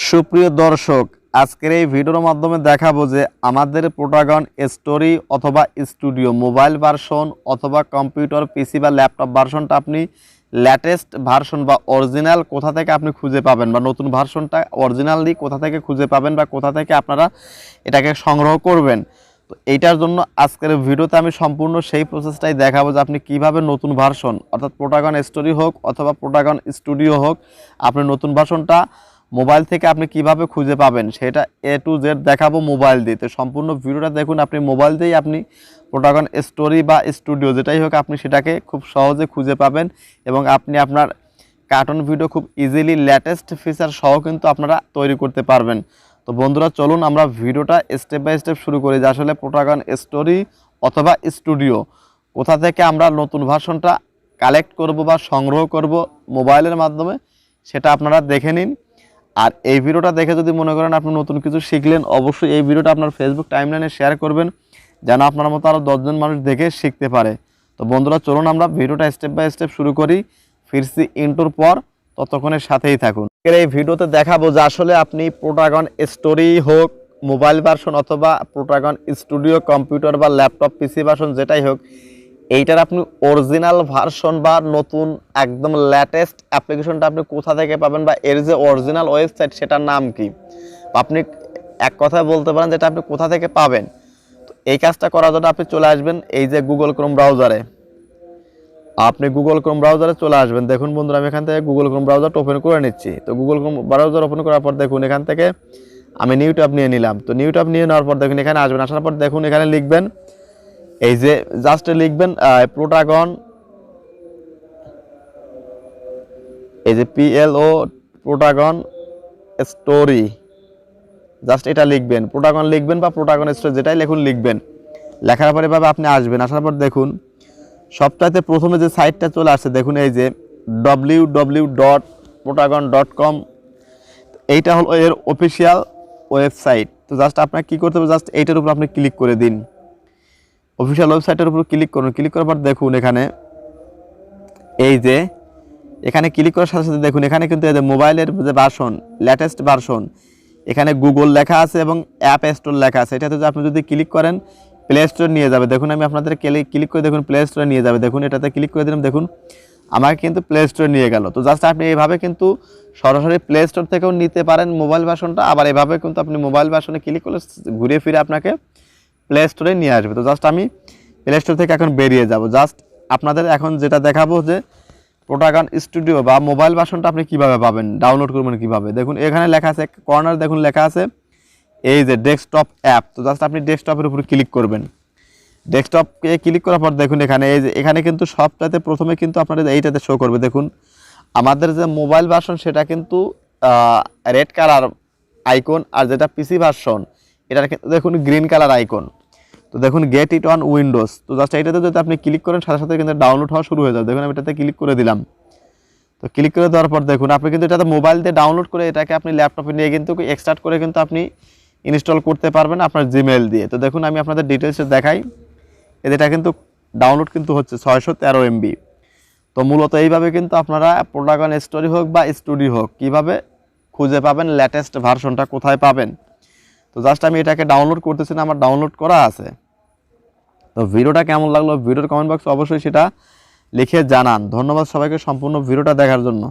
সুপ্রিয় দর্শক, আজকের এই ভিডিওর মাধ্যমে দেখাবো যে আমাদের প্রোটাগন স্টোরি অথবা স্টুডিও মোবাইল ভার্সন অথবা কম্পিউটার পিসি বা ল্যাপটপ ভার্সনটা আপনি লেটেস্ট ভার্সন বা অরিজিনাল কোথা থেকে আপনি খুঁজে পাবেন বা নতুন ভার্সনটা অরিজিনালি কোথা থেকে খুঁজে পাবেন বা কোথা থেকে আপনারা এটাকে সংগ্রহ করবেন। তো এইটার জন্য আজকের ভিডিওতে আমি সম্পূর্ণ সেই প্রসেসটাই দেখাবো যে আপনি কিভাবে নতুন ভার্সন অর্থাৎ প্রোটাগন স্টোরি হোক অথবা প্রোটাগন স্টুডিও হোক আপনি নতুন ভার্সনটা মোবাইল থেকে আপনি কিভাবে খুঁজে পাবেন সেটা A to Z দেখাবো মোবাইল দিয়ে। তো সম্পূর্ণ ভিডিওটা দেখুন, আপনি মোবাইল দিয়েই আপনি প্রোটাগন স্টোরি বা স্টুডিও যেটাই হোক আপনি সেটাকে খুব সহজে খুঁজে পাবেন এবং আপনি আপনার কার্টুন ভিডিও খুব ইজিলি লেটেস্ট ফিচার সহ কিন্তু আপনারা তৈরি করতে পারবেন। তো বন্ধুরা চলুন আমরা ভিডিওটা স্টেপ বাই স্টেপ শুরু করি যে আসলে প্রোটাগন স্টোরি অথবা স্টুডিও কোথা থেকে আমরা নতুন ভার্সনটা কালেক্ট করব বা সংগ্রহ করব মোবাইলের মাধ্যমে সেটা আপনারা দেখে নিন। আর এই ভিডিওটা দেখে যদি মনে করেন আপনি নতুন কিছু শিখলেন, অবশ্যই এই ভিডিওটা আপনার ফেসবুক টাইমলাইনে শেয়ার করবেন যেন আপনার মতো আরও 10 জন মানুষ দেখে শিখতে পারে। তো বন্ধুরা চলুন আমরা ভিডিওটা স্টেপ বাই স্টেপ শুরু করি, ফিরছি ইন্ট্রোর পর, ততক্ষণের সাথেই থাকুন। এই ভিডিওতে দেখাবো যে আসলে আপনি প্রোটাগন স্টোরি হোক মোবাইল ভার্সন অথবা প্রোটাগন স্টুডিও কম্পিউটার বা ল্যাপটপ পিসি ভার্সন যেটাই হোক এইটার আপনি অরিজিনাল ভার্সন বা নতুন একদম লেটেস্ট অ্যাপ্লিকেশনটা আপনি কোথা থেকে পাবেন বা এর যে অরিজিনাল ওয়েবসাইট সেটার নাম কি, আপনি এক কথায় বলতে পারেন যেটা আপনি কোথা থেকে পাবেন। তো এই কাজটা করার জন্য আপনি চলে আসবেন এই যে গুগল ক্রোম ব্রাউজারে, আপনি গুগল ক্রোম ব্রাউজারে চলে আসবেন। দেখুন বন্ধুরা আমি এখান থেকে গুগল ক্রোম ব্রাউজারটা ওপেন করে নিচ্ছি। তো গুগল ক্রোম ব্রাউজার ওপেন করার পর দেখুন এখান থেকে আমি নিউ ট্যাব নিয়ে নিলাম। তো নিউ ট্যাব নিয়ে নেওয়ার পর দেখুন এখানে আসবেন, আসার পর দেখুন এখানে লিখবেন এই যে জাস্ট লিখবেন প্রোটাগন, এই যে PLO প্রোটাগন স্টোরি, জাস্ট এটা লিখবেন, প্রোটাগন লিখবেন বা প্রোটাগন স্টোরি যেটাই লিখুন লিখবেন। লেখার পরে এভাবে আপনি আসবেন, আসার পর দেখুন সবটাতে প্রথমে যে সাইটটা চলে আসছে দেখুন এই যে www.protagon.com, এইটা হলো এর অফিসিয়াল ওয়েবসাইট। তো জাস্ট আপনাকে কী করতে হবে, জাস্ট এইটার উপর আপনি ক্লিক করে দিন, অফিসিয়াল ওয়েবসাইটের উপর ক্লিক করুন। ক্লিক করার পর দেখুন এখানে এই যে এখানে ক্লিক করার সাথে সাথে দেখুন এখানে কিন্তু এই যে মোবাইলের যে ভার্সন লেটেস্ট ভার্সন এখানে গুগল লেখা আছে এবং অ্যাপ স্টোর লেখা আছে। এটাতে আপনি যদি ক্লিক করেন প্লে স্টোর নিয়ে যাবে। দেখুন আমি আপনাদের ক্লিক করে দেখুন প্লে স্টোরে নিয়ে যাবে। দেখুন এটাতে ক্লিক করে দিলাম, দেখুন আমাকে কিন্তু প্লে স্টোরে নিয়ে গেল। তো জাস্ট আপনি এইভাবে কিন্তু সরাসরি প্লে স্টোর থেকেও নিতে পারেন মোবাইল ভার্সনটা, আবার এভাবে কিন্তু আপনি মোবাইল ভার্সনে ক্লিক করলে ঘুরিয়ে ফিরে আপনাকে প্লে স্টোরে নিয়ে আসবে। তো জাস্ট আমি প্লে স্টোর থেকে এখন বেরিয়ে যাব। জাস্ট আপনাদের এখন যেটা দেখাবো যে প্রোটাগন স্টুডিও বা মোবাইল ভার্সনটা আপনি কিভাবে পাবেন, ডাউনলোড করবেন কিভাবে। দেখুন এখানে লেখা আছে কর্নার, দেখুন লেখা আছে এই যে ডেস্কটপ অ্যাপ। তো জাস্ট আপনি ডেস্কটপের উপর ক্লিক করবেন। ডেস্কটপে ক্লিক করার পর দেখুন এখানে এই যে এখানে কিন্তু সবটাতে প্রথমে কিন্তু আপনাদের এইটাতে শো করবে। দেখুন আমাদের যে মোবাইল ভার্সন সেটা কিন্তু রেড কালার আইকন, আর যেটা পিসি ভার্সন এটার কিন্তু দেখুন গ্রিন কালার আইকন। তো দেখুন গেট ইট অন উইন্ডোজ। তো জাস্ট এইটাতে যদি আপনি ক্লিক করেন সাথে সাথে কিন্তু ডাউনলোড হওয়া শুরু হয়ে যাবে। দেখুন আমি এটাতে ক্লিক করে দিলাম। তো ক্লিক করে দেওয়ার পর দেখুন আপনি কিন্তু এটাতে মোবাইল দিয়ে ডাউনলোড করে এটাকে আপনি ল্যাপটপে নিয়ে কিন্তু এক্সট্রাক্ট করে কিন্তু আপনি ইনস্টল করতে পারবেন আপনার জিমেইল দিয়ে। তো দেখুন আমি আপনাদের ডিটেলসে দেখাই, এটা কিন্তু ডাউনলোড কিন্তু হচ্ছে 613 MB। তো মূলত এইভাবে কিন্তু আপনারা প্রোটাগন স্টোরি হোক বা স্টুডিও হোক কীভাবে খুঁজে পাবেন, লেটেস্ট ভার্সনটা কোথায় পাবেন। তো জাস্ট আমি এটাকে ডাউনলোড করতেছি না, আমার ডাউনলোড করা আছে। তো ভিডিওটা কেমন লাগলো ভিডিওর কমেন্ট বক্সে অবশ্যই সেটা লিখে জানান। ধন্যবাদ সবাইকে সম্পূর্ণ ভিডিওটা দেখার জন্য।